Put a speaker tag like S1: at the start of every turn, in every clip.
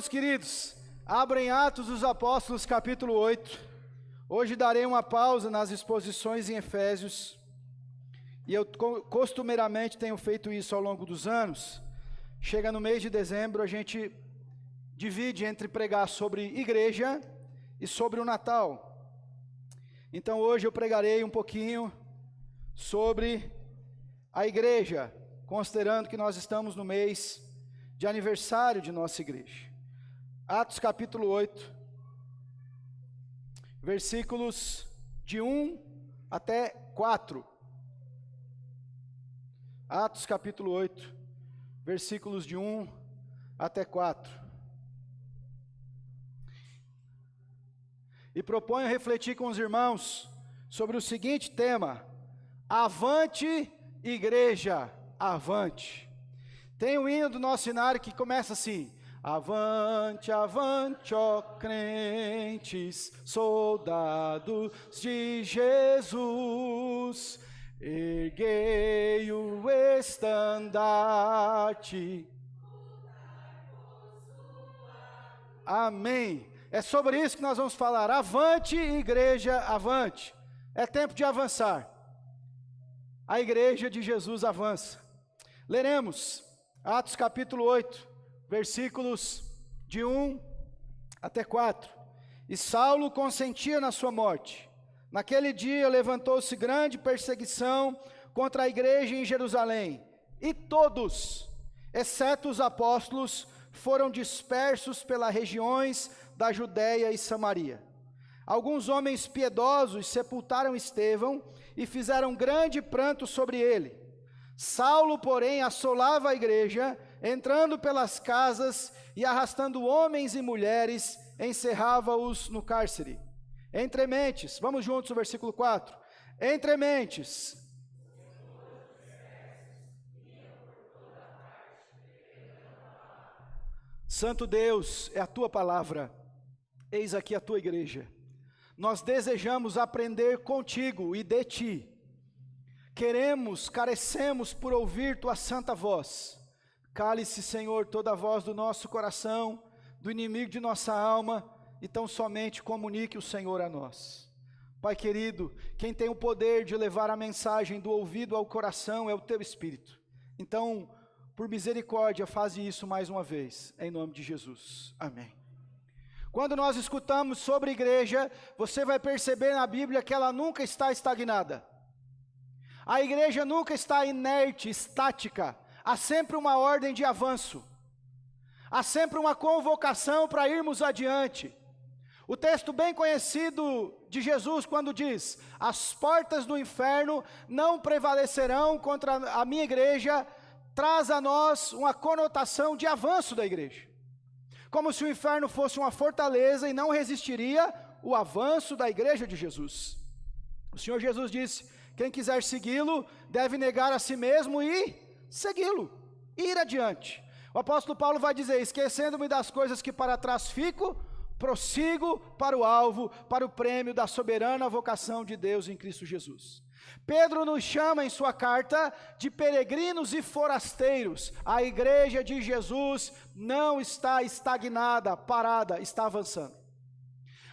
S1: Irmãos queridos, abrem Atos dos Apóstolos capítulo 8. Hoje darei uma pausa nas exposições em Efésios, e eu costumeiramente tenho feito isso ao longo dos anos. Chega no mês de dezembro, a gente divide entre pregar sobre igreja e sobre o Natal. Então hoje eu pregarei um pouquinho sobre a igreja, considerando que nós estamos no mês de aniversário de nossa igreja. Atos capítulo 8, versículos de 1 até 4. Atos capítulo 8, versículos de 1 até 4. E proponho refletir com os irmãos sobre o seguinte tema: avante, igreja, avante. Tem um hino do nosso cenário que começa assim: avante, avante, ó crentes, soldados de Jesus, erguei o estandarte. Amém. É sobre isso que nós vamos falar. Avante, igreja, avante. É tempo de avançar. A igreja de Jesus avança. Leremos Atos capítulo 8, versículos de 1 até 4. E Saulo consentia na sua morte. Naquele dia levantou-se grande perseguição contra a igreja em Jerusalém, e todos, exceto os apóstolos, foram dispersos pelas regiões da Judéia e Samaria. Alguns homens piedosos sepultaram Estevão e fizeram grande pranto sobre ele. Saulo, porém, assolava a igreja, entrando pelas casas e arrastando homens e mulheres, encerrava-os no cárcere. Entre mentes, vamos juntos o versículo 4. Entre mentes, Santo Deus, é a tua palavra. Eis aqui a tua igreja. Nós desejamos aprender contigo e de ti. Queremos, carecemos por ouvir tua santa voz. Cale-se, Senhor, toda a voz do nosso coração, do inimigo de nossa alma, e tão somente comunique o Senhor a nós. Pai querido, quem tem o poder de levar a mensagem do ouvido ao coração é o teu Espírito. Então, por misericórdia, faze isso mais uma vez, em nome de Jesus. Amém. Quando nós escutamos sobre igreja, você vai perceber na Bíblia que ela nunca está estagnada. A igreja nunca está inerte, estática. Há sempre uma ordem de avanço. Há sempre uma convocação para irmos adiante. O texto bem conhecido de Jesus quando diz: as portas do inferno não prevalecerão contra a minha igreja, traz a nós uma conotação de avanço da igreja. Como se o inferno fosse uma fortaleza e não resistiria o avanço da igreja de Jesus. O Senhor Jesus disse: quem quiser segui-lo, deve negar a si mesmo e segui-lo, ir adiante. O apóstolo Paulo vai dizer: esquecendo-me das coisas que para trás fico, prossigo para o alvo, para o prêmio da soberana vocação de Deus em Cristo Jesus. Pedro nos chama em sua carta de peregrinos e forasteiros. A igreja de Jesus não está estagnada, parada, está avançando.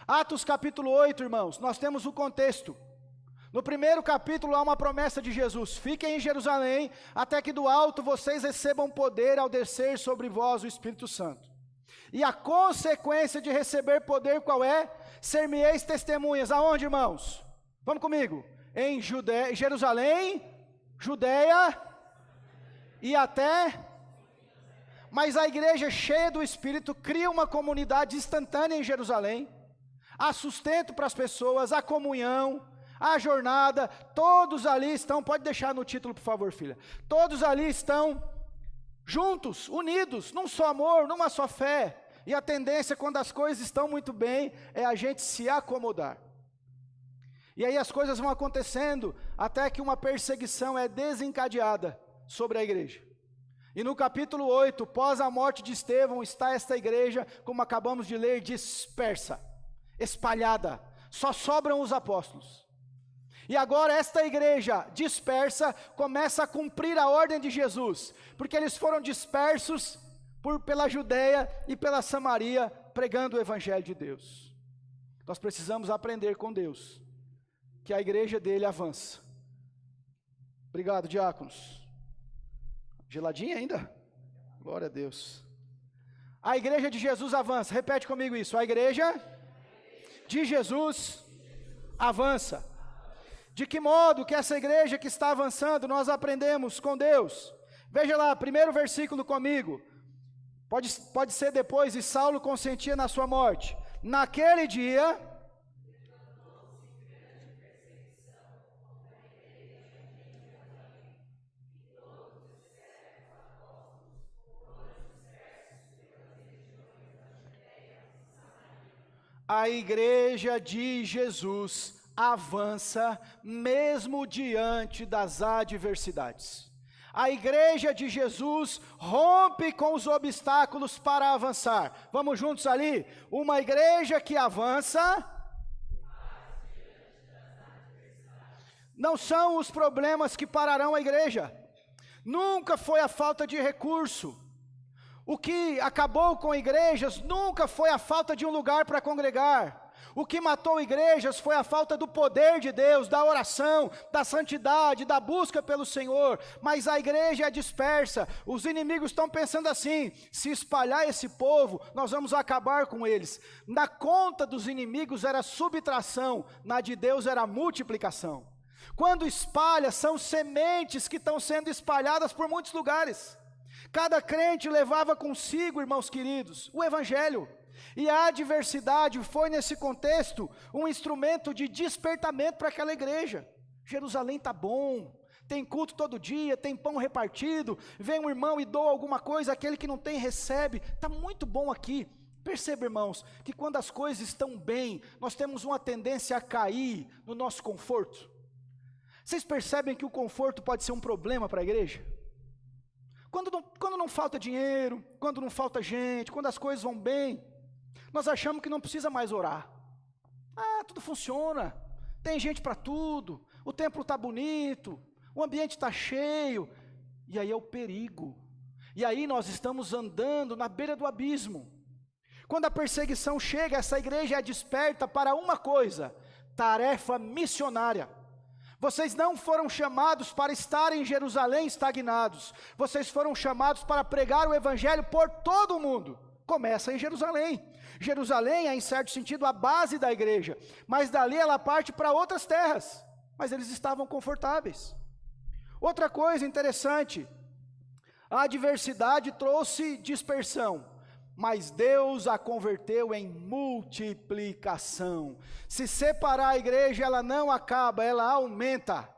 S1: Atos capítulo 8, irmãos, nós temos o contexto. No primeiro capítulo há uma promessa de Jesus: fiquem em Jerusalém, até que do alto vocês recebam poder ao descer sobre vós o Espírito Santo. E a consequência de receber poder qual é? Ser-me-eis testemunhas, aonde, irmãos? Vamos comigo. Em Jerusalém, Judeia e até... Mas a igreja cheia do Espírito cria uma comunidade instantânea em Jerusalém. Há sustento para as pessoas, há comunhão, há jornada, todos ali estão, pode deixar no título por favor, filha. Todos ali estão juntos, unidos, num só amor, numa só fé. E a tendência, quando as coisas estão muito bem, é a gente se acomodar. E aí as coisas vão acontecendo, até que uma perseguição é desencadeada sobre a igreja. E no capítulo 8, pós a morte de Estevão, está esta igreja, como acabamos de ler, dispersa, espalhada. Só sobram os apóstolos. E agora esta igreja dispersa começa a cumprir a ordem de Jesus, porque eles foram dispersos pela Judeia e pela Samaria, pregando o Evangelho de Deus. Nós precisamos aprender com Deus, que a igreja dele avança. Obrigado, diáconos. Geladinha ainda? Glória a Deus. A igreja de Jesus avança. Repete comigo isso. A igreja de Jesus avança. De que modo que essa igreja que está avançando, nós aprendemos com Deus? Veja lá, primeiro versículo comigo. Pode ser depois, e Saulo consentia na sua morte. Naquele dia, a igreja de Jesus avança mesmo diante das adversidades. A igreja de Jesus rompe com os obstáculos para avançar. Vamos juntos ali? Uma igreja que avança. Não são os problemas que pararão a igreja. Nunca foi a falta de recurso. O que acabou com igrejas nunca foi a falta de um lugar para congregar. O que matou igrejas foi a falta do poder de Deus, da oração, da santidade, da busca pelo Senhor. Mas a igreja é dispersa. Os inimigos estão pensando assim: se espalhar esse povo, nós vamos acabar com eles. Na conta dos inimigos era subtração, na de Deus era multiplicação. Quando espalha, são sementes que estão sendo espalhadas por muitos lugares. Cada crente levava consigo, irmãos queridos, o Evangelho. E a adversidade foi, nesse contexto, um instrumento de despertamento para aquela igreja. Jerusalém está bom, tem culto todo dia, tem pão repartido, vem um irmão e doa alguma coisa, aquele que não tem recebe, está muito bom aqui. Perceba, irmãos, que quando as coisas estão bem, nós temos uma tendência a cair no nosso conforto. Vocês percebem que o conforto pode ser um problema para a igreja? Quando não falta dinheiro, quando não falta gente, quando as coisas vão bem, nós achamos que não precisa mais orar. Tudo funciona, tem gente para tudo, o templo está bonito, o ambiente está cheio, e aí é o perigo. E aí nós estamos andando na beira do abismo. Quando a perseguição chega, essa igreja é desperta para uma coisa: tarefa missionária. Vocês não foram chamados para estar em Jerusalém estagnados, vocês foram chamados para pregar o Evangelho por todo o mundo. Começa em Jerusalém. Jerusalém é, em certo sentido, a base da igreja, mas dali ela parte para outras terras, mas eles estavam confortáveis. Outra coisa interessante, a adversidade trouxe dispersão, mas Deus a converteu em multiplicação. Se separar a igreja, ela não acaba, ela aumenta.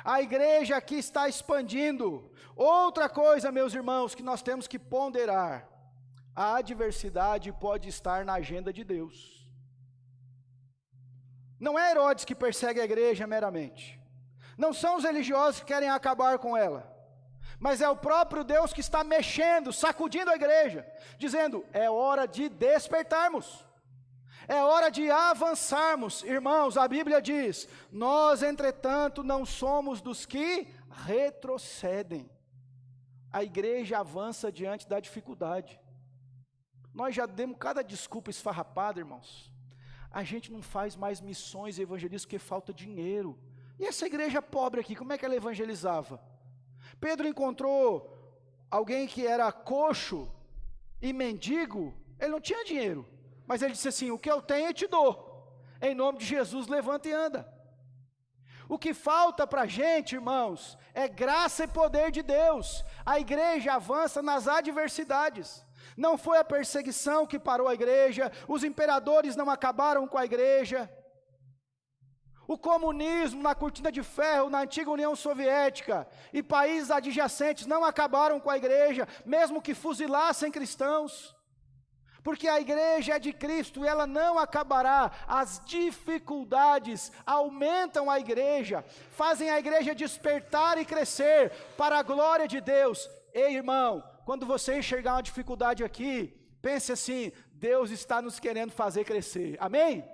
S1: A igreja aqui está expandindo. Outra coisa, meus irmãos, que nós temos que ponderar: a adversidade pode estar na agenda de Deus. Não é Herodes que persegue a igreja meramente. Não são os religiosos que querem acabar com ela. Mas é o próprio Deus que está mexendo, sacudindo a igreja, dizendo: é hora de despertarmos. É hora de avançarmos. Irmãos, a Bíblia diz: nós, entretanto, não somos dos que retrocedem. A igreja avança diante da dificuldade. Nós já demos cada desculpa esfarrapada, irmãos. A gente não faz mais missões e evangelismo porque falta dinheiro. E essa igreja pobre aqui, como é que ela evangelizava? Pedro encontrou alguém que era coxo e mendigo. Ele não tinha dinheiro, mas ele disse assim: o que eu tenho eu te dou. Em nome de Jesus, levanta e anda. O que falta para a gente, irmãos, é graça e poder de Deus. A igreja avança nas adversidades. Não foi a perseguição que parou a igreja, os imperadores não acabaram com a igreja, o comunismo na cortina de ferro, na antiga União Soviética, e países adjacentes não acabaram com a igreja, mesmo que fuzilassem cristãos, porque a igreja é de Cristo e ela não acabará. As dificuldades aumentam a igreja, fazem a igreja despertar e crescer para a glória de Deus. Ei, irmão, quando você enxergar uma dificuldade aqui, pense assim: Deus está nos querendo fazer crescer, amém?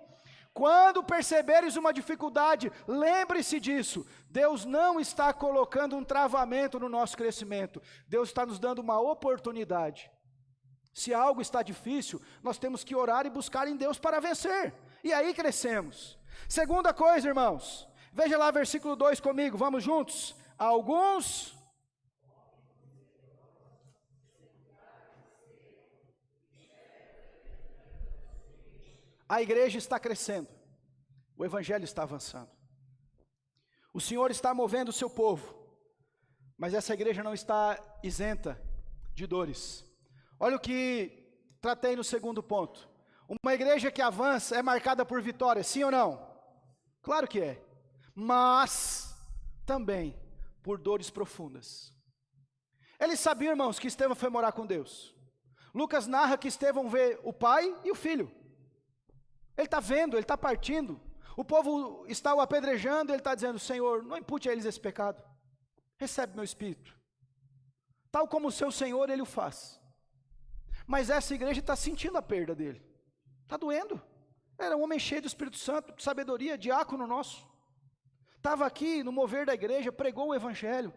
S1: Quando perceberes uma dificuldade, lembre-se disso: Deus não está colocando um travamento no nosso crescimento, Deus está nos dando uma oportunidade. Se algo está difícil, nós temos que orar e buscar em Deus para vencer. E aí crescemos. Segunda coisa, irmãos, veja lá versículo 2 comigo, vamos juntos? Alguns... A igreja está crescendo, o evangelho está avançando. O Senhor está movendo o seu povo, mas essa igreja não está isenta de dores. Olha o que tratei no segundo ponto. Uma igreja que avança é marcada por vitória, sim ou não? Claro que é, mas também por dores profundas. Eles sabiam, irmãos, que Estevão foi morar com Deus. Lucas narra que Estevão vê o pai e o filho. Ele está vendo, ele está partindo. O povo está o apedrejando, ele está dizendo: Senhor, não impute a eles esse pecado. Recebe meu espírito. Tal como o seu Senhor, ele o faz. Mas essa igreja está sentindo a perda dele. Está doendo. Era um homem cheio do Espírito Santo, de sabedoria, diácono nosso. Estava aqui no mover da igreja, pregou o evangelho.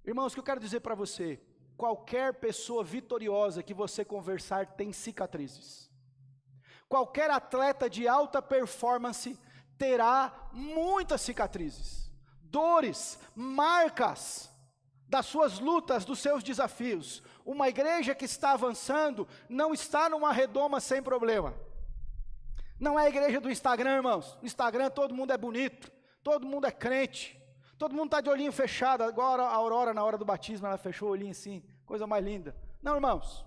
S1: Irmãos, o que eu quero dizer para você: qualquer pessoa vitoriosa que você conversar tem cicatrizes. Qualquer atleta de alta performance terá muitas cicatrizes, dores, marcas das suas lutas, dos seus desafios. Uma igreja que está avançando não está numa redoma sem problema. Não é a igreja do Instagram, irmãos. No Instagram todo mundo é bonito, todo mundo é crente, todo mundo está de olhinho fechado. Agora a Aurora, na hora do batismo, ela fechou o olhinho assim, coisa mais linda. Não, irmãos.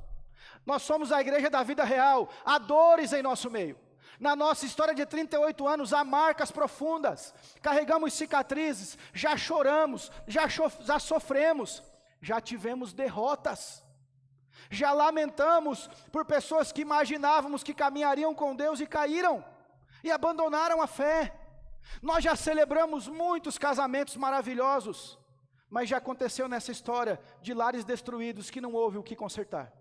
S1: Nós somos a igreja da vida real, há dores em nosso meio. Na nossa história de 38 anos, há marcas profundas, carregamos cicatrizes, já choramos, já sofremos, já tivemos derrotas, já lamentamos por pessoas que imaginávamos que caminhariam com Deus e caíram, e abandonaram a fé. Nós já celebramos muitos casamentos maravilhosos, mas já aconteceu nessa história de lares destruídos que não houve o que consertar.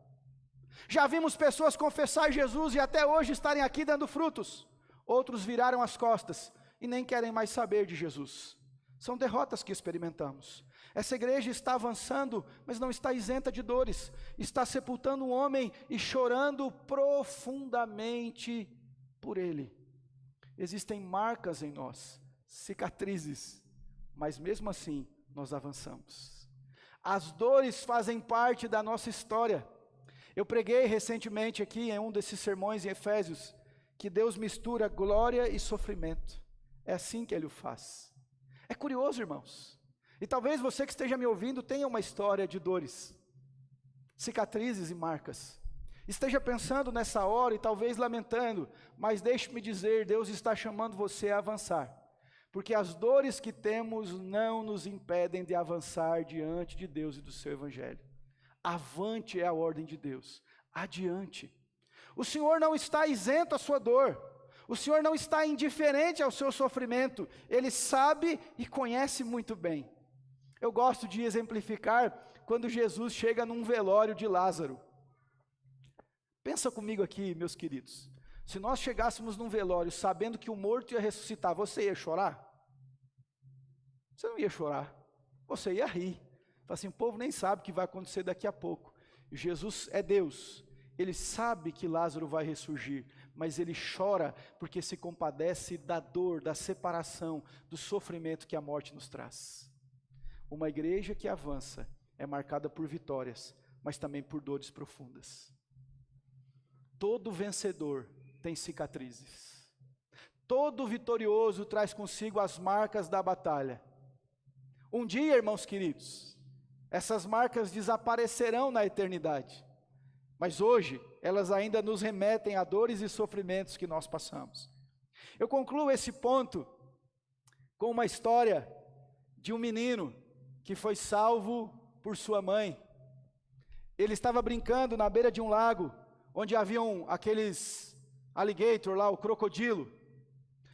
S1: Já vimos pessoas confessar Jesus e até hoje estarem aqui dando frutos. Outros viraram as costas e nem querem mais saber de Jesus. São derrotas que experimentamos. Essa igreja está avançando, mas não está isenta de dores. Está sepultando um homem e chorando profundamente por ele. Existem marcas em nós, cicatrizes, mas mesmo assim nós avançamos. As dores fazem parte da nossa história. Eu preguei recentemente aqui em um desses sermões em Efésios, que Deus mistura glória e sofrimento. É assim que Ele o faz. É curioso, irmãos. E talvez você que esteja me ouvindo tenha uma história de dores, cicatrizes e marcas. Esteja pensando nessa hora e talvez lamentando, mas deixe-me dizer, Deus está chamando você a avançar. Porque as dores que temos não nos impedem de avançar diante de Deus e do seu Evangelho. Avante é a ordem de Deus, adiante. O Senhor não está isento à sua dor, o Senhor não está indiferente ao seu sofrimento, Ele sabe e conhece muito bem. Eu gosto de exemplificar quando Jesus chega num velório de Lázaro. Pensa comigo aqui, meus queridos, se nós chegássemos num velório sabendo que o morto ia ressuscitar, você ia chorar? Você não ia chorar, você ia rir. Fala assim, o povo nem sabe o que vai acontecer daqui a pouco. Jesus é Deus, Ele sabe que Lázaro vai ressurgir, mas Ele chora porque se compadece da dor, da separação, do sofrimento que a morte nos traz. Uma igreja que avança é marcada por vitórias, mas também por dores profundas. Todo vencedor tem cicatrizes. Todo vitorioso traz consigo as marcas da batalha. Um dia, irmãos queridos, essas marcas desaparecerão na eternidade, mas hoje elas ainda nos remetem a dores e sofrimentos que nós passamos. Eu concluo esse ponto com uma história de um menino que foi salvo por sua mãe. Ele estava brincando na beira de um lago, onde haviam aqueles alligator lá, o crocodilo,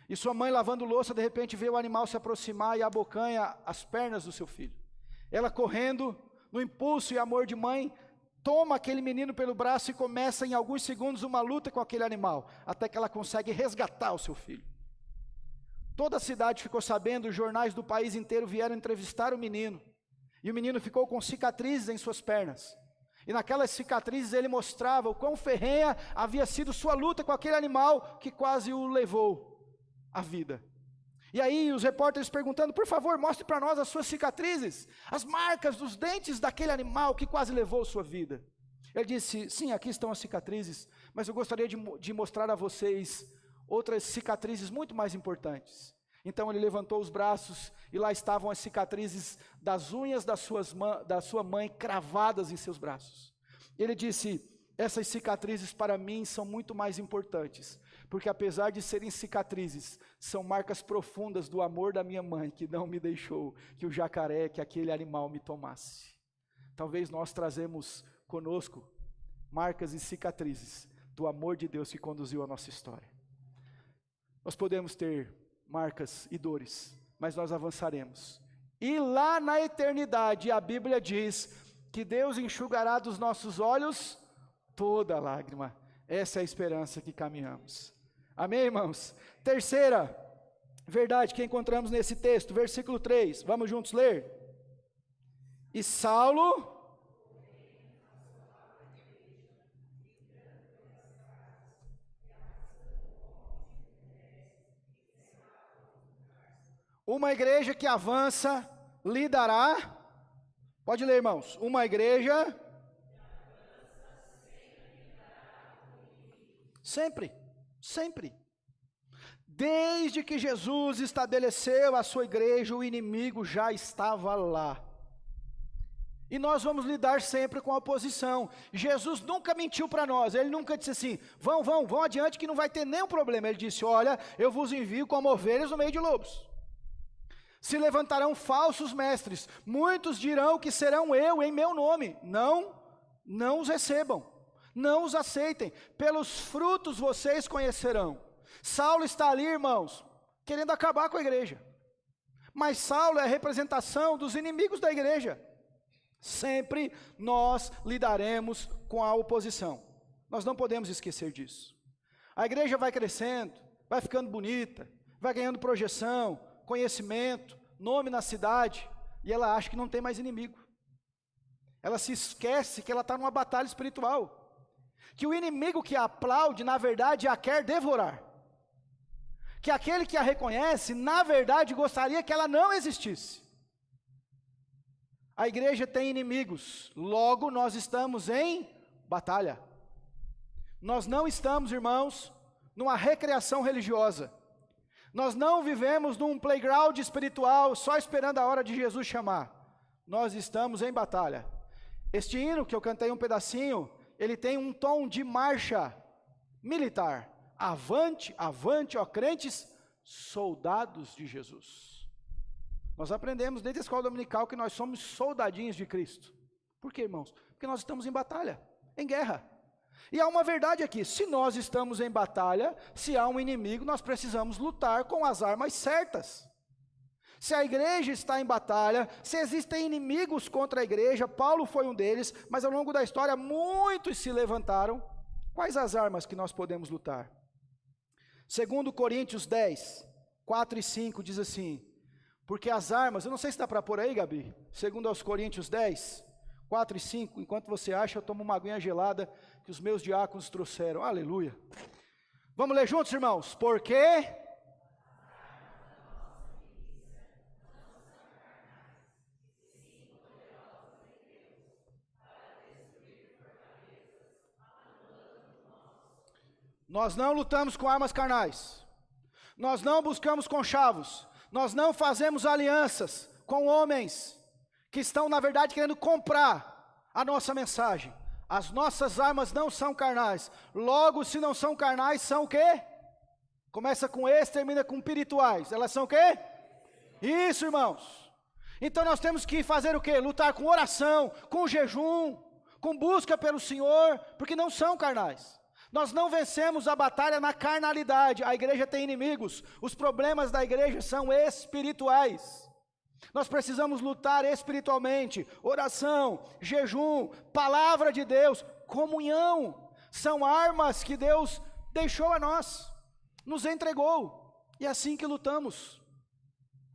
S1: e sua mãe lavando louça, de repente vê o animal se aproximar e abocanha as pernas do seu filho. Ela correndo, no impulso e amor de mãe, toma aquele menino pelo braço e começa em alguns segundos uma luta com aquele animal, até que ela consegue resgatar o seu filho. Toda a cidade ficou sabendo, os jornais do país inteiro vieram entrevistar o menino, e o menino ficou com cicatrizes em suas pernas. E naquelas cicatrizes ele mostrava o quão ferrenha havia sido sua luta com aquele animal que quase o levou à vida. E aí os repórteres perguntando: por favor, mostre para nós as suas cicatrizes, as marcas dos dentes daquele animal que quase levou sua vida. Ele disse: sim, aqui estão as cicatrizes, mas eu gostaria de mostrar a vocês outras cicatrizes muito mais importantes. Então ele levantou os braços e lá estavam as cicatrizes das unhas da sua mãe cravadas em seus braços. Ele disse: essas cicatrizes para mim são muito mais importantes, porque apesar de serem cicatrizes, são marcas profundas do amor da minha mãe, que não me deixou que o jacaré, que aquele animal me tomasse. Talvez nós trazemos conosco marcas e cicatrizes do amor de Deus que conduziu a nossa história. Nós podemos ter marcas e dores, mas nós avançaremos. E lá na eternidade, a Bíblia diz que Deus enxugará dos nossos olhos toda lágrima. Essa é a esperança que caminhamos. Amém, irmãos? Terceira verdade que encontramos nesse texto, versículo 3. Vamos juntos ler? E Saulo... Uma igreja que avança, lidará, pode ler, irmãos, uma igreja, sempre, desde que Jesus estabeleceu a sua igreja, o inimigo já estava lá, e nós vamos lidar sempre com a oposição. Jesus nunca mentiu para nós, ele nunca disse assim: vão adiante que não vai ter nenhum problema. Ele disse: olha, eu vos envio como ovelhas no meio de lobos. Se levantarão falsos mestres, muitos dirão que serão eu em meu nome. Não os recebam, não os aceitem, pelos frutos vocês conhecerão. Saulo está ali, irmãos, querendo acabar com a igreja, mas Saulo é a representação dos inimigos da igreja. Sempre nós lidaremos com a oposição, nós não podemos esquecer disso. A igreja vai crescendo, vai ficando bonita, vai ganhando projeção, conhecimento, nome na cidade, e ela acha que não tem mais inimigo. Ela se esquece que ela está numa batalha espiritual, que o inimigo que a aplaude, na verdade, a quer devorar, que aquele que a reconhece, na verdade, gostaria que ela não existisse. A igreja tem inimigos, logo nós estamos em batalha. Nós não estamos, irmãos, numa recreação religiosa. Nós não vivemos num playground espiritual só esperando a hora de Jesus chamar. Nós estamos em batalha. Este hino que eu cantei um pedacinho, ele tem um tom de marcha militar. Avante, avante, ó crentes, soldados de Jesus. Nós aprendemos desde a escola dominical que nós somos soldadinhos de Cristo. Por quê, irmãos? Porque nós estamos em batalha, em guerra. E há uma verdade aqui: se nós estamos em batalha, se há um inimigo, nós precisamos lutar com as armas certas. Se a igreja está em batalha, se existem inimigos contra a igreja, Paulo foi um deles, mas ao longo da história muitos se levantaram. Quais as armas que nós podemos lutar? Segundo Coríntios 10, 4 e 5 diz assim: porque as armas, eu não sei se dá para pôr aí, Gabi, segundo aos Coríntios 10, 4 e 5, enquanto você acha, eu tomo uma aguinha gelada que os meus diáconos trouxeram. Aleluia. Vamos ler juntos, irmãos? Porque nós não lutamos com armas carnais, nós não buscamos conchavos, nós não fazemos alianças com homens que estão, na verdade, querendo comprar a nossa mensagem. As nossas armas não são carnais. Logo, se não são carnais, são o quê? Começa com esse, termina com espirituais. Elas são o quê? Isso, irmãos. Então nós temos que fazer o quê? Lutar com oração, com jejum, com busca pelo Senhor, porque não são carnais. Nós não vencemos a batalha na carnalidade. A igreja tem inimigos. Os problemas da igreja são espirituais. Nós precisamos lutar espiritualmente. Oração, jejum, palavra de Deus, comunhão, são armas que Deus deixou a nós, nos entregou, e é assim que lutamos.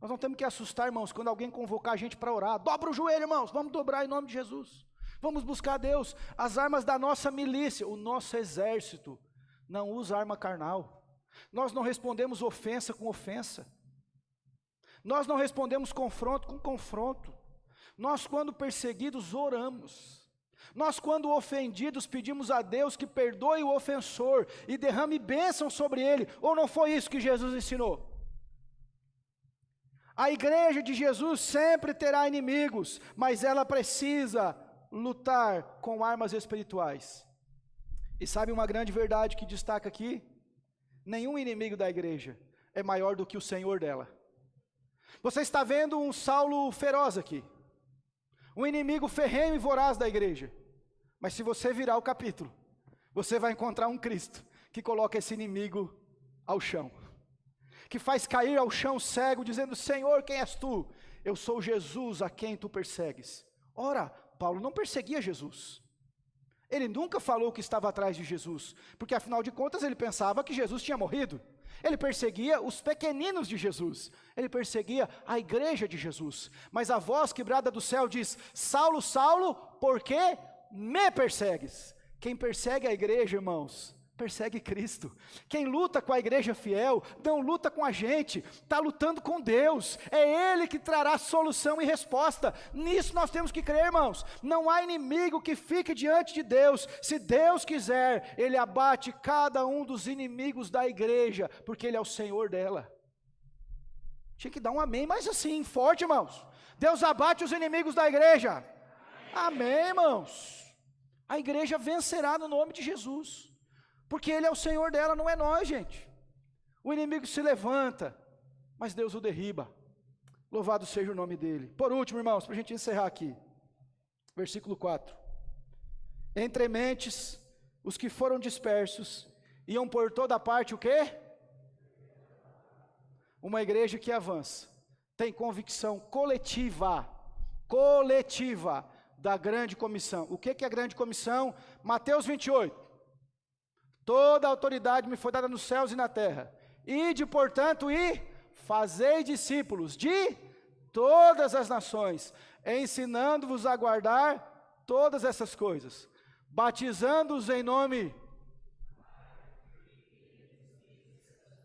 S1: Nós não temos que assustar, irmãos, quando alguém convocar a gente para orar. Dobra o joelho, irmãos, vamos dobrar em nome de Jesus. Vamos buscar Deus. As armas da nossa milícia, o nosso exército, não usa arma carnal. Nós não respondemos ofensa com ofensa. Nós não respondemos confronto com confronto. Nós, quando perseguidos, oramos. Nós, quando ofendidos, pedimos a Deus que perdoe o ofensor e derrame bênção sobre ele. Ou não foi isso que Jesus ensinou? A igreja de Jesus sempre terá inimigos, mas ela precisa lutar com armas espirituais. E sabe uma grande verdade que destaca aqui? Nenhum inimigo da igreja é maior do que o Senhor dela. Você está vendo um Saulo feroz aqui, um inimigo ferrenho e voraz da igreja. Mas se você virar o capítulo, você vai encontrar um Cristo que coloca esse inimigo ao chão, que faz cair ao chão cego, dizendo: Senhor, quem és tu? Eu sou Jesus a quem tu persegues. Ora, Paulo não perseguia Jesus. Ele nunca falou que estava atrás de Jesus, porque afinal de contas ele pensava que Jesus tinha morrido. Ele perseguia os pequeninos de Jesus, ele perseguia a igreja de Jesus. Mas a voz que brada do céu diz: Saulo, Saulo, por que me persegues? Quem persegue a igreja, irmãos, persegue Cristo. Quem luta com a igreja fiel, não luta com a gente, está lutando com Deus. É Ele que trará solução e resposta. Nisso nós temos que crer, irmãos. Não há inimigo que fique diante de Deus. Se Deus quiser, Ele abate cada um dos inimigos da igreja, porque Ele é o Senhor dela. Tinha que dar um amém, mas assim, forte, irmãos. Deus abate os inimigos da igreja. Amém, irmãos. A igreja vencerá no nome de Jesus, porque Ele é o Senhor dela, não é nós, gente. O inimigo se levanta, mas Deus o derriba. Louvado seja o nome dEle. Por último, irmãos, para a gente encerrar aqui, versículo 4. Entre mentes, os que foram dispersos, iam por toda parte o quê? Uma igreja que avança, tem convicção coletiva da grande comissão. O que é a grande comissão? Mateus 28. Toda a autoridade me foi dada nos céus e na terra. Ide, portanto, e fazei discípulos de todas as nações, ensinando-vos a guardar todas essas coisas, batizando-os em nome.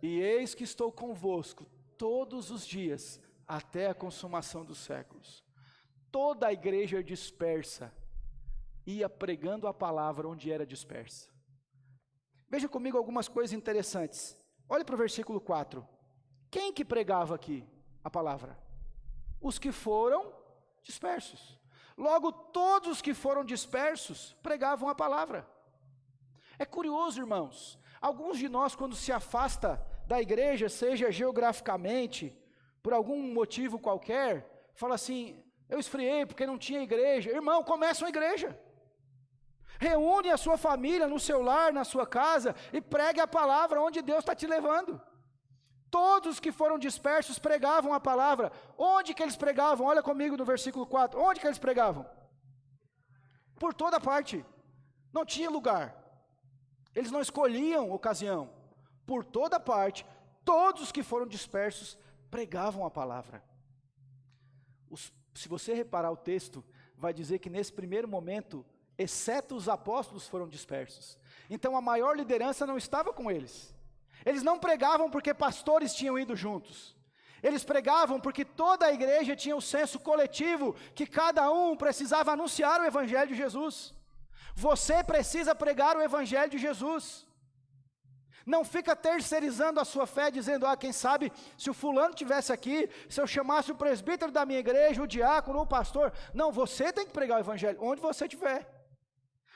S1: E eis que estou convosco todos os dias, até a consumação dos séculos. Toda a igreja dispersa ia pregando a palavra onde era dispersa. Veja comigo algumas coisas interessantes. Olhe para o versículo 4. Quem que pregava aqui a palavra? Os que foram dispersos. Logo, todos os que foram dispersos pregavam a palavra. É curioso, irmãos. Alguns de nós, quando se afasta da igreja, seja geograficamente, por algum motivo qualquer, fala assim: eu esfriei porque não tinha igreja. Irmão, começa uma igreja. Reúne a sua família no seu lar, na sua casa, e pregue a palavra onde Deus está te levando. Todos que foram dispersos pregavam a palavra. Onde que eles pregavam? Olha comigo no versículo 4. Onde que eles pregavam? Por toda parte. Não tinha lugar. Eles não escolhiam ocasião. Por toda parte, todos que foram dispersos pregavam a palavra. Se você reparar o texto, vai dizer que nesse primeiro momento, exceto os apóstolos, foram dispersos. Então a maior liderança não estava com eles. Eles não pregavam porque pastores tinham ido juntos. Eles pregavam porque toda a igreja tinha o senso coletivo que cada um precisava anunciar o evangelho de Jesus. Você precisa pregar o evangelho de Jesus. Não fica terceirizando a sua fé, dizendo: quem sabe, se o fulano estivesse aqui, se eu chamasse o presbítero da minha igreja, o diácono, o pastor. Não, você tem que pregar o evangelho, onde você estiver.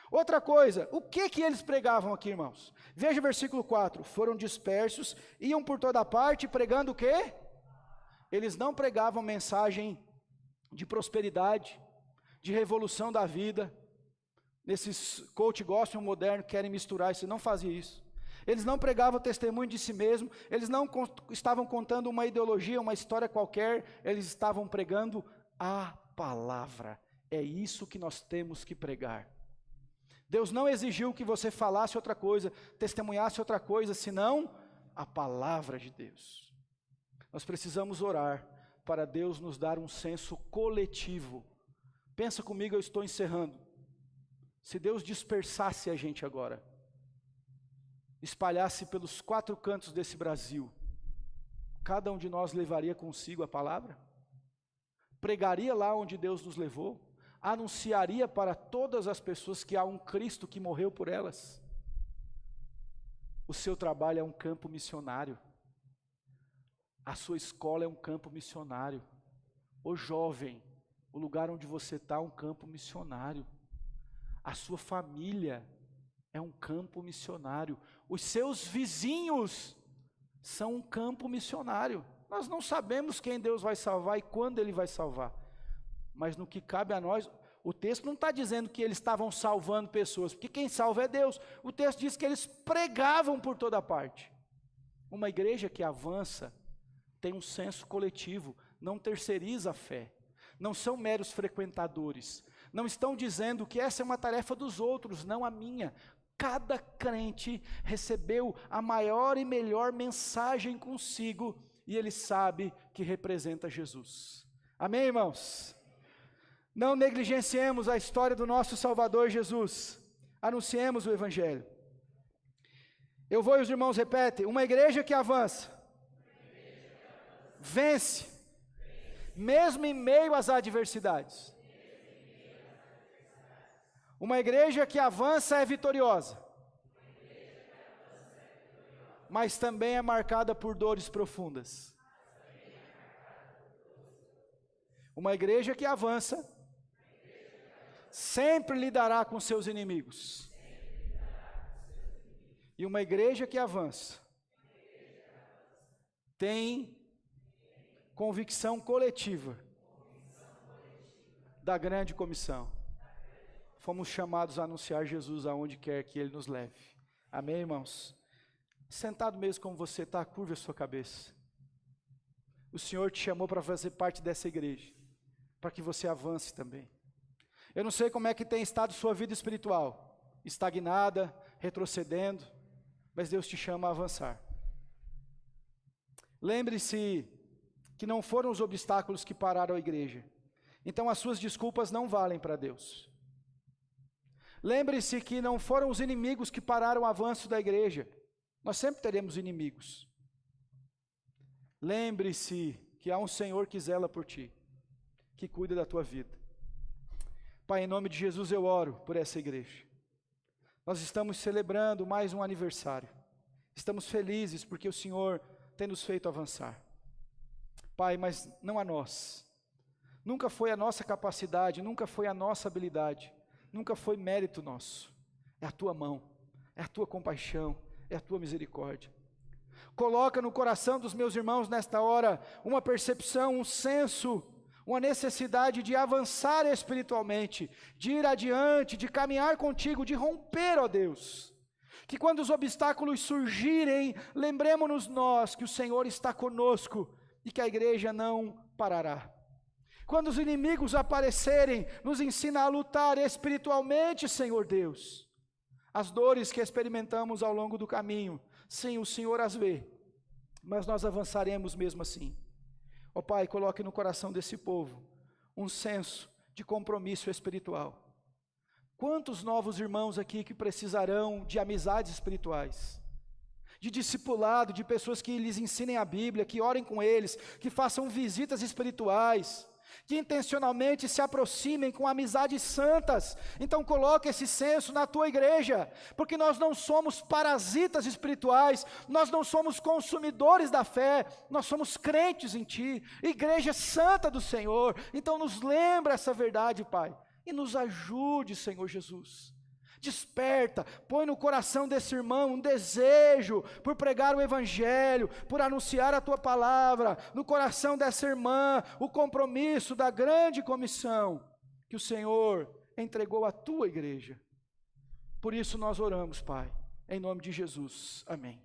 S1: Outra coisa, o que eles pregavam aqui, irmãos? Veja o versículo 4, foram dispersos, iam por toda parte, pregando o quê? Eles não pregavam mensagem de prosperidade, de revolução da vida. Nesses coach gospel moderno que querem misturar isso, não fazia isso. Eles não pregavam testemunho de si mesmo, eles não estavam contando uma ideologia, uma história qualquer, eles estavam pregando a palavra. É isso que nós temos que pregar. Deus não exigiu que você falasse outra coisa, testemunhasse outra coisa, senão a palavra de Deus. Nós precisamos orar para Deus nos dar um senso coletivo. Pensa comigo, eu estou encerrando. Se Deus dispersasse a gente agora, espalhasse pelos 4 cantos desse Brasil, cada um de nós levaria consigo a palavra? Pregaria lá onde Deus nos levou? Anunciaria para todas as pessoas que há um Cristo que morreu por elas? O seu trabalho é um campo missionário. A sua escola é um campo missionário. Ô jovem, o lugar onde você está é um campo missionário. A sua família é um campo missionário. Os seus vizinhos são um campo missionário. Nós não sabemos quem Deus vai salvar e quando Ele vai salvar. Mas no que cabe a nós, o texto não está dizendo que eles estavam salvando pessoas, porque quem salva é Deus. O texto diz que eles pregavam por toda parte. Uma igreja que avança tem um senso coletivo, não terceiriza a fé. Não são meros frequentadores. Não estão dizendo que essa é uma tarefa dos outros, não a minha. Cada crente recebeu a maior e melhor mensagem consigo e ele sabe que representa Jesus. Amém, irmãos? Não negligenciemos a história do nosso Salvador Jesus. Anunciemos o Evangelho. Eu vou e os irmãos repetem: uma igreja que avança, vence, mesmo em meio às adversidades. Uma igreja que avança é vitoriosa, mas também é marcada por dores profundas. Uma igreja que avança sempre lidará com seus inimigos. E uma igreja que avança tem convicção coletiva da grande comissão. Fomos chamados a anunciar Jesus aonde quer que Ele nos leve. Amém, irmãos? Sentado mesmo como você está, curva a sua cabeça. O Senhor te chamou para fazer parte dessa igreja, para que você avance também. Eu não sei como é que tem estado sua vida espiritual, estagnada, retrocedendo, mas Deus te chama a avançar. Lembre-se que não foram os obstáculos que pararam a igreja, então as suas desculpas não valem para Deus. Lembre-se que não foram os inimigos que pararam o avanço da igreja, nós sempre teremos inimigos. Lembre-se que há um Senhor que zela por ti, que cuida da tua vida. Pai, em nome de Jesus eu oro por essa igreja. Nós estamos celebrando mais um aniversário. Estamos felizes porque o Senhor tem nos feito avançar. Pai, mas não a nós. Nunca foi a nossa capacidade, nunca foi a nossa habilidade, nunca foi mérito nosso. É a tua mão, é a tua compaixão, é a tua misericórdia. Coloca no coração dos meus irmãos nesta hora uma percepção, um senso, uma necessidade de avançar espiritualmente, de ir adiante, de caminhar contigo, de romper, ó Deus. Que quando os obstáculos surgirem, lembremos-nos nós que o Senhor está conosco e que a igreja não parará. Quando os inimigos aparecerem, nos ensina a lutar espiritualmente, Senhor Deus. As dores que experimentamos ao longo do caminho, sim, o Senhor as vê, mas nós avançaremos mesmo assim. Ó Pai, coloque no coração desse povo um senso de compromisso espiritual. Quantos novos irmãos aqui que precisarão de amizades espirituais, de discipulado, de pessoas que lhes ensinem a Bíblia, que orem com eles, que façam visitas espirituais, que intencionalmente se aproximem com amizades santas. Então coloque esse senso na tua igreja, porque nós não somos parasitas espirituais, nós não somos consumidores da fé, nós somos crentes em ti, igreja santa do Senhor. Então nos lembra essa verdade, Pai, e nos ajude, Senhor Jesus. Desperta, põe no coração desse irmão um desejo por pregar o Evangelho, por anunciar a tua palavra, no coração dessa irmã, o compromisso da grande comissão que o Senhor entregou à tua igreja. Por isso nós oramos, Pai, em nome de Jesus. Amém.